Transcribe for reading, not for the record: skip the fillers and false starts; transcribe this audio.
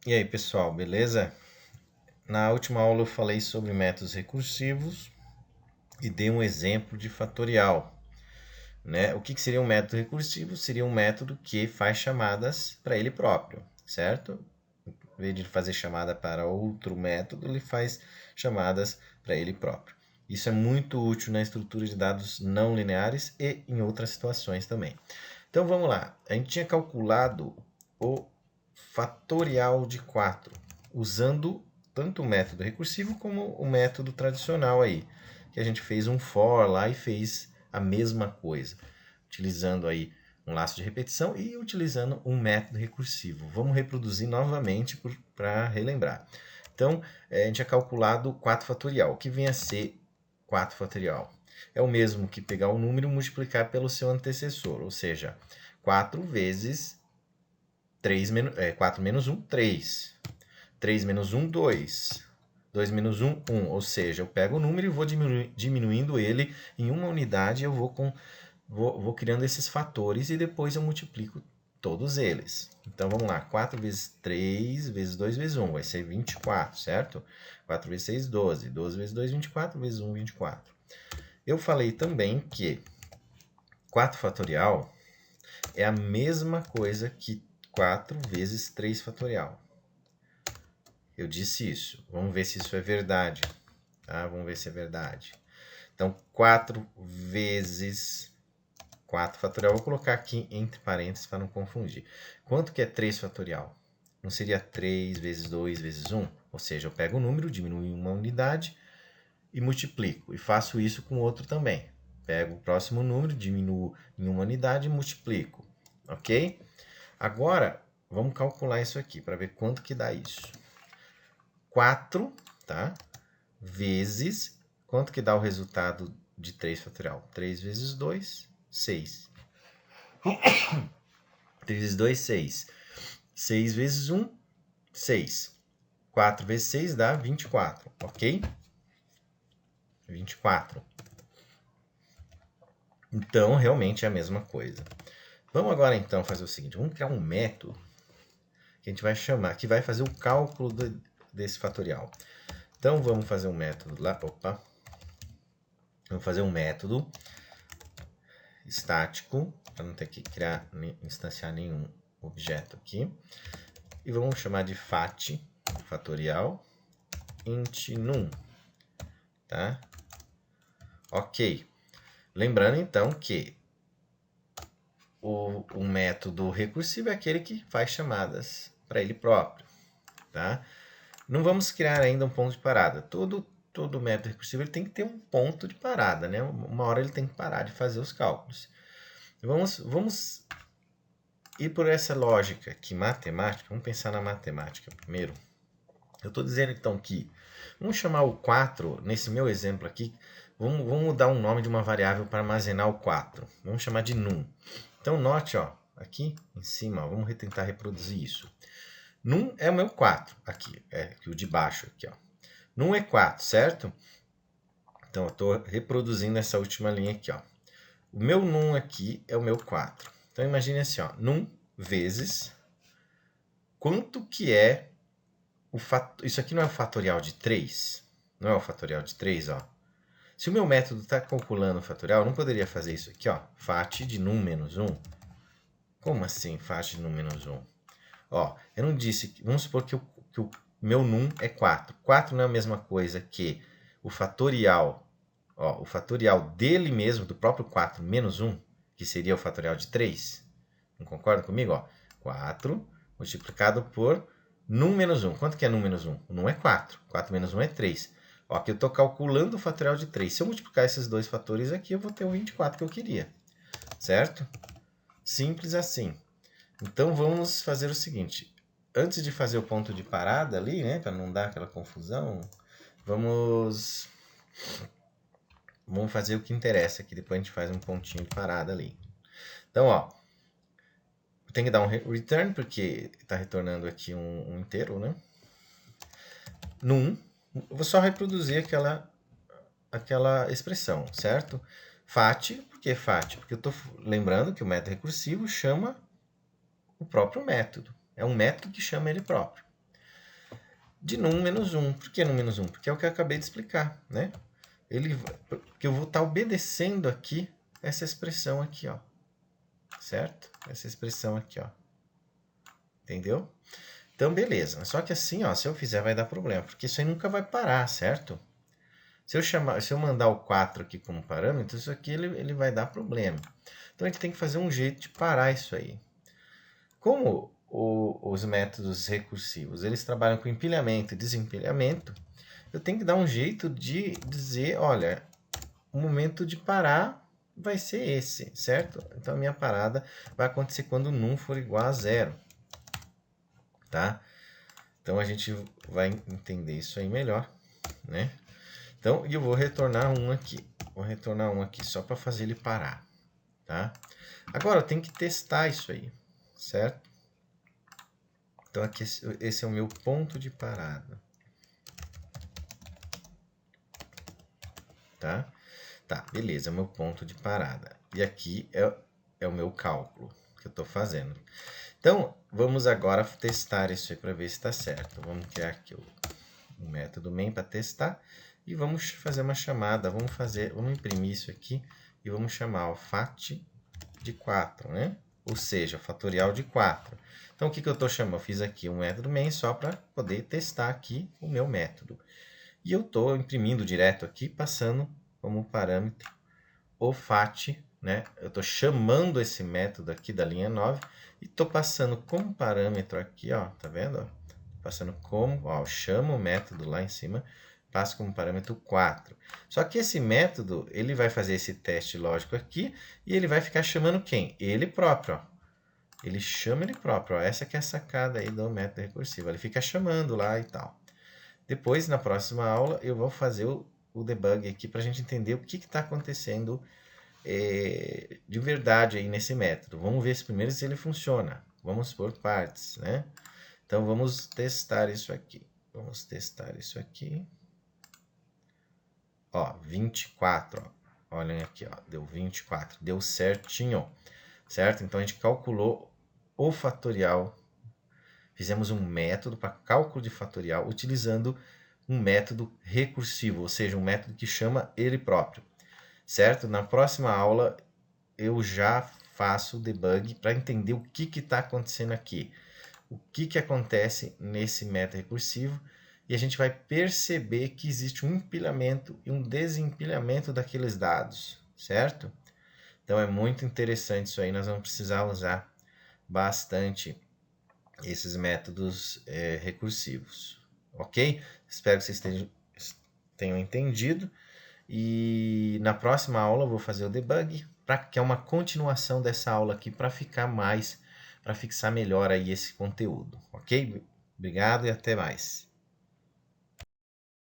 E aí, pessoal, beleza? Na última aula eu falei sobre métodos recursivos e dei um exemplo de fatorial, né? O que seria um método recursivo? Seria um método que faz chamadas para ele próprio, certo? Em vez de fazer chamada para outro método, ele faz chamadas para ele próprio. Isso é muito útil na estrutura de dados não lineares e em outras situações também. Então vamos lá. A gente tinha calculado o fatorial de 4 usando tanto o método recursivo como o método tradicional aí, que a gente fez um for lá e fez a mesma coisa, utilizando aí um laço de repetição e utilizando um método recursivo. Vamos reproduzir novamente para relembrar. Então, a gente tinha calculado 4 fatorial. O que vem a ser 4 fatorial? É o mesmo que pegar o número e multiplicar pelo seu antecessor, ou seja, 4 vezes 4 menos 1, 3. 3 menos 1, 2. 2 menos 1, 1. Ou seja, eu pego o número e vou diminuindo ele em uma unidade, eu vou criando esses fatores e depois eu multiplico todos eles. Então vamos lá, 4 vezes 3 vezes 2 vezes 1 vai ser 24, certo? 4 vezes 6, 12. 12 vezes 2, 24, vezes 1, 24. Eu falei também que 4 fatorial é a mesma coisa que 4 vezes 3 fatorial. Eu disse isso. Vamos ver se isso é verdade. Tá? Vamos ver se é verdade. Então, 4 vezes 4 fatorial. Vou colocar aqui entre parênteses para não confundir. Quanto que é 3 fatorial? Não seria 3 vezes 2 vezes 1? Ou seja, eu pego o número, diminuo em uma unidade e multiplico. E faço isso com outro também. Pego o próximo número, diminuo em uma unidade e multiplico. Ok? Agora, vamos calcular isso aqui para ver quanto que dá isso. 4, tá? Vezes, quanto que dá o resultado de 3 fatorial? 3 vezes 2, 6. 3 vezes 2, 6. 6 vezes 1, 6. 4 vezes 6 dá 24, ok? 24. Então, realmente é a mesma coisa. Vamos agora, então, fazer o seguinte. Vamos criar um método que a gente vai chamar, que vai fazer o cálculo desse fatorial. Então, vamos fazer um método lá. Opa! Vamos fazer um método estático, para não ter que criar, instanciar nenhum objeto aqui. E vamos chamar de fat, fatorial, int num. Tá? Ok. Lembrando, então, que o método recursivo é aquele que faz chamadas para ele próprio. Tá? Não vamos criar ainda um ponto de parada. Todo método recursivo ele tem que ter um ponto de parada, né? Uma hora ele tem que parar de fazer os cálculos. Vamos ir por essa lógica aqui, matemática. Vamos pensar na matemática primeiro. Eu estou dizendo então que vamos chamar o 4, nesse meu exemplo aqui, vamos dar um nome de uma variável para armazenar o 4. Vamos chamar de num. Então note, ó, aqui em cima, ó, vamos tentar reproduzir isso. Num é o meu 4, aqui, aqui o de baixo, aqui, ó. Num é 4, certo? Então eu estou reproduzindo essa última linha aqui, ó. O meu num aqui é o meu 4. Então imagine assim, ó, num vezes quanto que é isso aqui não é o fatorial de 3? Não é o fatorial de 3, ó. Se o meu método está calculando o fatorial, eu não poderia fazer isso aqui, ó. Fat de num menos 1. Como assim, fat de num menos 1? Ó, eu não disse... Vamos supor que o meu num é 4. 4 não é a mesma coisa que o fatorial. Ó, o fatorial dele mesmo, do próprio 4 menos 1, que seria o fatorial de 3. Não concorda comigo? Ó, 4 multiplicado por num menos 1. Quanto que é num menos 1? O num é 4. 4 menos 1 é 3. Ó, aqui eu estou calculando o fatorial de 3. Se eu multiplicar esses dois fatores aqui, eu vou ter o 24 que eu queria. Certo? Simples assim. Então vamos fazer o seguinte. Antes de fazer o ponto de parada ali, né, para não dar aquela confusão, vamos fazer o que interessa, que depois a gente faz um pontinho de parada ali. Então, ó, tem que dar um return, porque está retornando aqui um inteiro, né? Num, eu vou só reproduzir aquela expressão, certo? Fat, por que fat? Porque eu estou lembrando que o método recursivo chama o próprio método. É um método que chama ele próprio. de num menos 1. Por que num menos 1? Porque é o que eu acabei de explicar, né? Porque eu vou estar obedecendo aqui essa expressão aqui, ó. Certo? Essa expressão aqui, ó. Entendeu? Então, beleza. Só que assim, ó, se eu fizer vai dar problema, porque isso aí nunca vai parar, certo? Se eu mandar o 4 aqui como parâmetro, isso aqui ele vai dar problema. Então, a gente tem que fazer um jeito de parar isso aí. Como os métodos recursivos, eles trabalham com empilhamento e desempilhamento, eu tenho que dar um jeito de dizer, olha, o momento de parar vai ser esse, certo? Então, a minha parada vai acontecer quando o num for igual a 0, tá? Então, a gente vai entender isso aí melhor, né? Então, eu vou retornar um aqui. Vou retornar um aqui só para fazer ele parar, tá? Agora, eu tenho que testar isso aí, certo? Então, aqui, esse é o meu ponto de parada. Tá? Tá, beleza, é o meu ponto de parada. E aqui é o meu cálculo que eu estou fazendo. Então, vamos agora testar isso aí para ver se está certo. Vamos criar aqui o método main para testar e vamos fazer uma chamada. Vamos imprimir isso aqui e vamos chamar o fat de 4, né? Ou seja, fatorial de 4. Então, o que eu estou chamando? Eu fiz aqui um método main só para poder testar aqui o meu método. E eu estou imprimindo direto aqui, passando como parâmetro o fat, né? Eu estou chamando esse método aqui da linha 9 e estou passando como parâmetro aqui, ó, tá vendo? Passando como, ó, eu chamo o método lá em cima, passo como parâmetro 4. Só que esse método, ele vai fazer esse teste lógico aqui e ele vai ficar chamando quem? Ele próprio, ó. Ele chama ele próprio, ó. Essa que é a sacada aí do método recursivo. Ele fica chamando lá e tal. Depois, na próxima aula, eu vou fazer o debug aqui para a gente entender o que está acontecendo de verdade aí nesse método. Vamos ver primeiro se ele funciona. Vamos por partes, né? Então, vamos testar isso aqui. Vamos testar isso aqui. Ó, 24, ó. Olhem aqui, ó. Deu 24. Deu certinho, certo? Então, a gente calculou o fatorial. Fizemos um método para cálculo de fatorial utilizando um método recursivo, ou seja, um método que chama ele próprio, certo? Na próxima aula eu já faço o debug para entender o que está acontecendo aqui, o que acontece nesse método recursivo e a gente vai perceber que existe um empilhamento e um desempilhamento daqueles dados, certo? Então é muito interessante isso aí, nós vamos precisar usar bastante esses métodos recursivos, ok? Espero que vocês tenham entendido. E na próxima aula eu vou fazer o debug, que é uma continuação dessa aula aqui para fixar melhor aí esse conteúdo, ok? Obrigado e até mais.